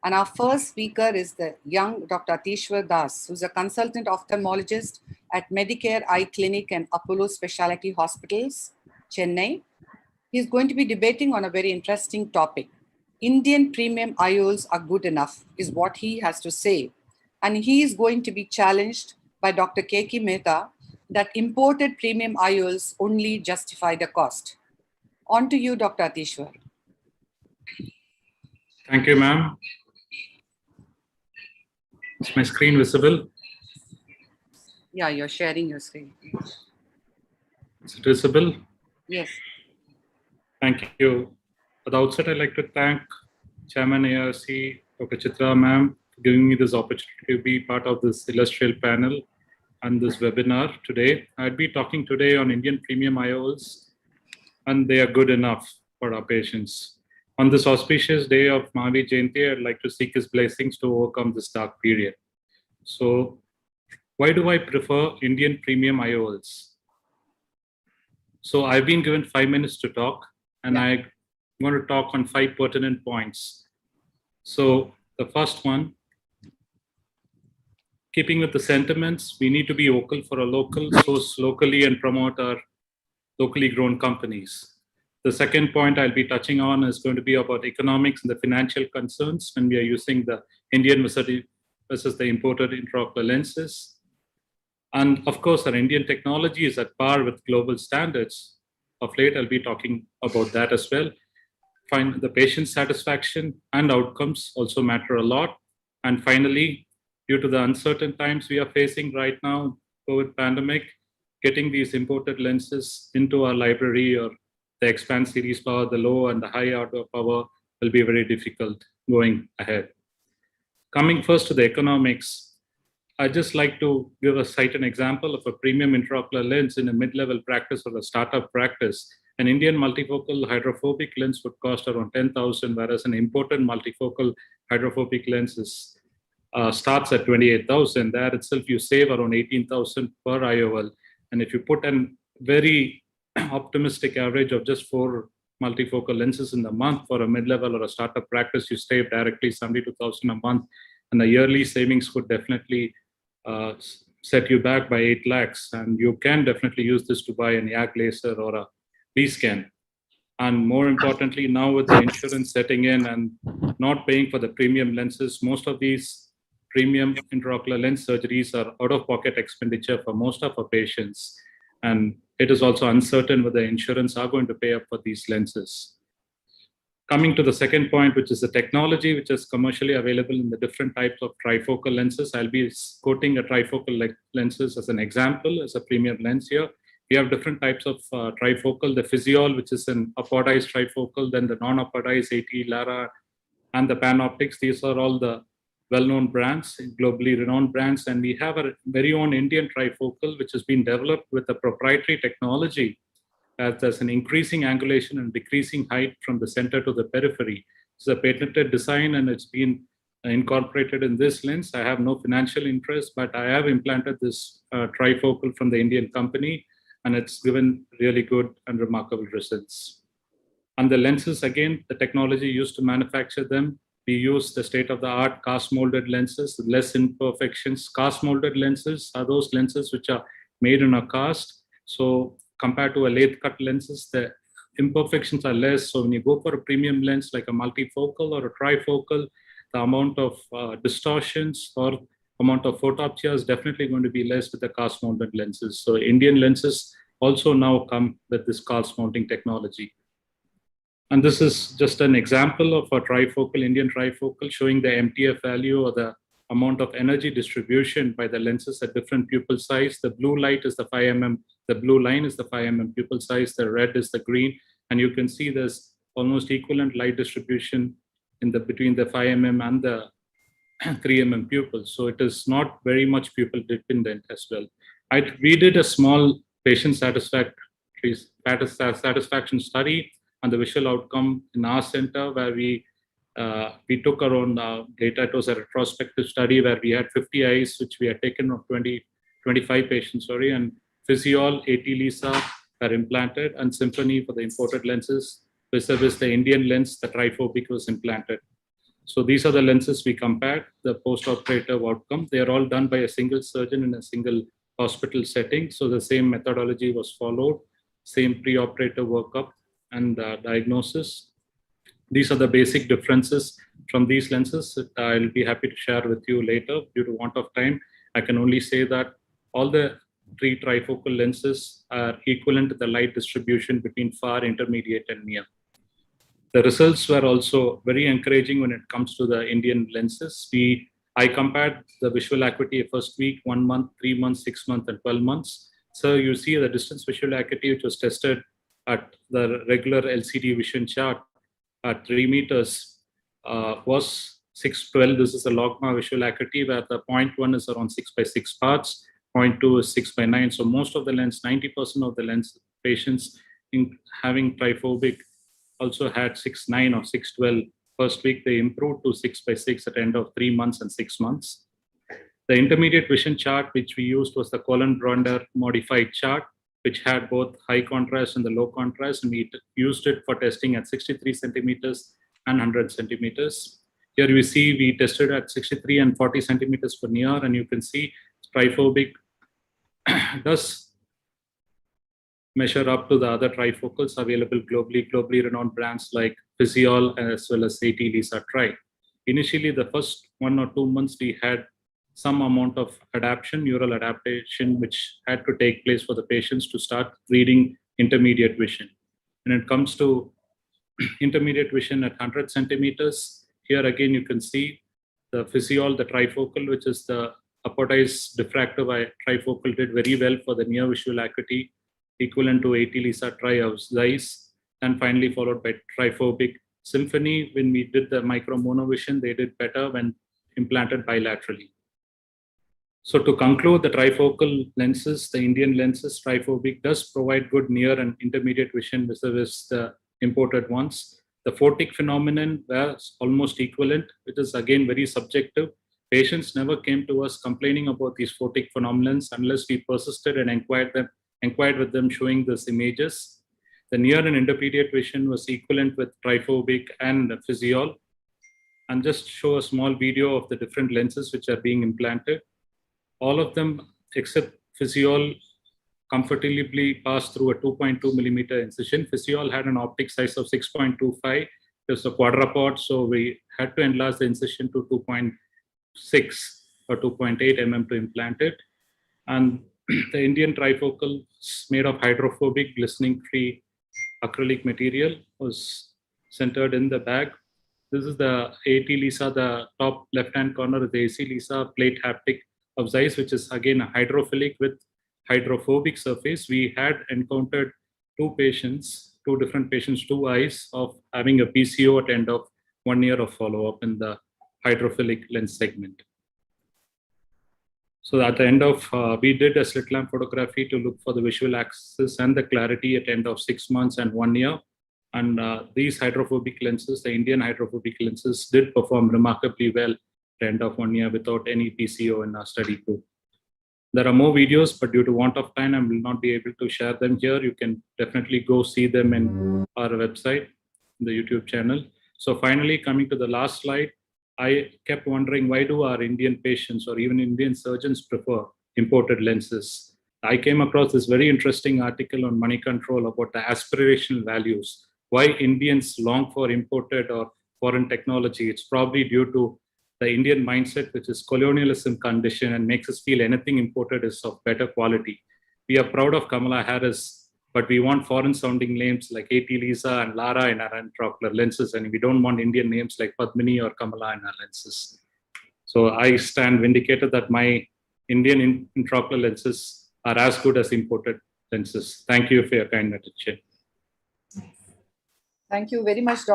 And our first speaker is the young Dr. Atheeshwar Das, who's a consultant ophthalmologist at Medicare Eye Clinic and Apollo Specialty Hospitals, Chennai. He's going to be debating on a very interesting topic. Indian premium IOLs are good enough, is what he has to say. And he is going to be challenged by Dr. K.K. Mehta that imported premium IOLs only justify the cost. On to you, Dr. Atheeshwar. Thank you, ma'am. Is my screen visible? Yeah, you're sharing your screen. Is it visible? Yes. Thank you. At the outset, I'd like to thank Chairman ARC, Dr. Chitra ma'am, for giving me this opportunity to be part of this illustrious panel and this webinar today. I'd be talking today on Indian premium IOLs, and they are good enough for our patients. On this auspicious day of Mahavir Jayanti, I'd like to seek his blessings to overcome this dark period. So, why do I prefer Indian premium IOLs? So, I've been given 5 minutes to talk, and I'm going to talk on 5 pertinent points. So, the first one, keeping with the sentiments, we need to be vocal for a local, source locally, and promote our locally grown companies. The second point I'll be touching on is going to be about economics and the financial concerns when we are using the Indian versus the imported intraocular lenses. And of course, our Indian technology is at par with global standards. Of late, I'll be talking about that as well. Find the patient satisfaction and outcomes also matter a lot. And finally, due to the uncertain times we are facing right now, COVID pandemic, getting these imported lenses into our library or the expand series power, the low and the high outdoor power will be very difficult going ahead. Coming first to the economics, I'd just like to cite an example of a premium intraocular lens in a mid-level practice or a startup practice. An Indian multifocal hydrophobic lens would cost around 10,000, whereas an imported multifocal hydrophobic lens starts at 28,000. There itself, you save around 18,000 per IOL. And if you put a very optimistic average of just 4 multifocal lenses in the month for a mid-level or a startup practice, you save directly 72,000 a month, and the yearly savings could definitely set you back by 8 lakhs. And you can definitely use this to buy an YAG laser or a B-scan. And more importantly, now with the insurance setting in and not paying for the premium lenses, most of these premium intraocular lens surgeries are out-of-pocket expenditure for most of our patients. And it is also uncertain whether insurance are going to pay up for these lenses. Coming to the second point, which is the technology which is commercially available in the different types of trifocal lenses. I'll be quoting a trifocal lenses as an example, as a premium lens here. We have different types of trifocal, the Physiol, which is an apodized trifocal, then the non-apodized AT, Lara, and the Panoptics. These are all the well-known brands, globally renowned brands, and we have a very own Indian trifocal, which has been developed with a proprietary technology as there's an increasing angulation and decreasing height from the center to the periphery. It's a patented design, and it's been incorporated in this lens. I have no financial interest, but I have implanted this trifocal from the Indian company, and it's given really good and remarkable results. And the lenses, again, the technology used to manufacture them, we use the state-of-the-art cast-molded lenses with less imperfections. Cast-molded lenses are those lenses which are made in a cast. So compared to a lathe-cut lenses, the imperfections are less. So when you go for a premium lens like a multifocal or a trifocal, the amount of distortions or amount of photopsia is definitely going to be less with the cast-mounted lenses. So Indian lenses also now come with this cast-mounting technology. And this is just an example of a trifocal, Indian trifocal, showing the MTF value or the amount of energy distribution by the lenses at different pupil size. The blue light is the 5 mm, the blue line is the 5 mm pupil size, the red is the green, and you can see there's almost equivalent light distribution in between the 5 mm and the 3 mm pupils. So it is not very much pupil dependent as well. We did a small patient satisfaction study and the visual outcome in our center, where we took our own data. It was a retrospective study where we had 50 eyes, which we had taken of 25 patients, and Physiol, AT Lisa are implanted, and Symphony for the imported lenses, vis-a-vis the Indian lens, the triphobic was implanted. So these are the lenses we compared, the post-operative outcome. They are all done by a single surgeon in a single hospital setting. So the same methodology was followed, same pre-operative workup and diagnosis. These are the basic differences from these lenses. I'll be happy to share with you later. Due to want of time, I can only say that all the three trifocal lenses are equivalent to the light distribution between far, intermediate, and near. The results were also very encouraging when it comes to the Indian lenses. I compared the visual acuity first week, 1 month, 3 months, 6 months, and 12 months. So you see the distance visual acuity, which was tested at the regular LCD vision chart at 3 meters, was 612. This is a logma visual acuity, where the 0.1 is around 6 by 6 parts, 0.2 is 6 by 9. So most of the lens, 90% of the lens patients in having triphobic also had 6.9 or 6.12. First week, they improved to 6 by 6 at the end of 3 months and 6 months. The intermediate vision chart, which we used, was the Colin-Bronder modified chart, which had both high contrast and the low contrast, and we used it for testing at 63 centimeters and 100 centimeters. Here we see we tested at 63 and 40 centimeters for near, and you can see triphobic does measure up to the other trifocals available globally renowned brands like Physiol as well as Atheeshwar Tri. Initially, the first 1 or 2 months, we had some amount of neural adaptation, which had to take place for the patients to start reading intermediate vision. When it comes to intermediate vision at 100 centimeters, here again you can see the Physiol, the trifocal, which is the apodized diffractive trifocal, did very well for the near visual acuity, equivalent to Atheeshwar Tri of Zeiss, and finally followed by triphobic Symphony. When we did the micro monovision, they did better when implanted bilaterally. So to conclude, the trifocal lenses, the Indian lenses, triphobic, does provide good near and intermediate vision vis-a-vis the imported ones. The photic phenomenon was almost equivalent. It is again very subjective. Patients never came to us complaining about these photic phenomena unless we persisted and inquired with them showing these images. The near and intermediate vision was equivalent with triphobic and Physiol. And just show a small video of the different lenses which are being implanted. All of them, except Physiol, comfortably passed through a 2.2 millimeter incision. Physiol had an optic size of 6.25. It was a quadrupod, so we had to enlarge the incision to 2.6 or 2.8 mm to implant it. And the Indian trifocal is made of hydrophobic, glistening-free acrylic material, was centered in the bag. This is the Atheeshwar, the top left-hand corner of the Atheeshwar plate haptic of Zeiss, which is again a hydrophilic with hydrophobic surface. We had encountered two different patients, 2 eyes of having a PCO at the end of 1 year of follow-up in the hydrophilic lens segment. So at the end of, we did a slit lamp photography to look for the visual axis and the clarity at the end of 6 months and 1 year. And these hydrophobic lenses, the Indian hydrophobic lenses, did perform remarkably well at the end of 1 year without any PCO in our study group. There are more videos, but due to want of time, I will not be able to share them here. You can definitely go see them in our website, the YouTube channel. So finally, coming to the last slide, I kept wondering, why do our Indian patients or even Indian surgeons prefer imported lenses? I came across this very interesting article on Money Control about the aspirational values. Why Indians long for imported or foreign technology? It's probably due to the Indian mindset, which is colonialism condition and makes us feel anything imported is of better quality. We are proud of Kamala Harris, but we want foreign sounding names like Atheeshwar and Lara in our intraocular lenses, and we don't want Indian names like Padmini or Kamala in our lenses. So I stand vindicated that my Indian intraocular lenses are as good as imported lenses. Thank you for your kind attention. Thank you very much, Dr.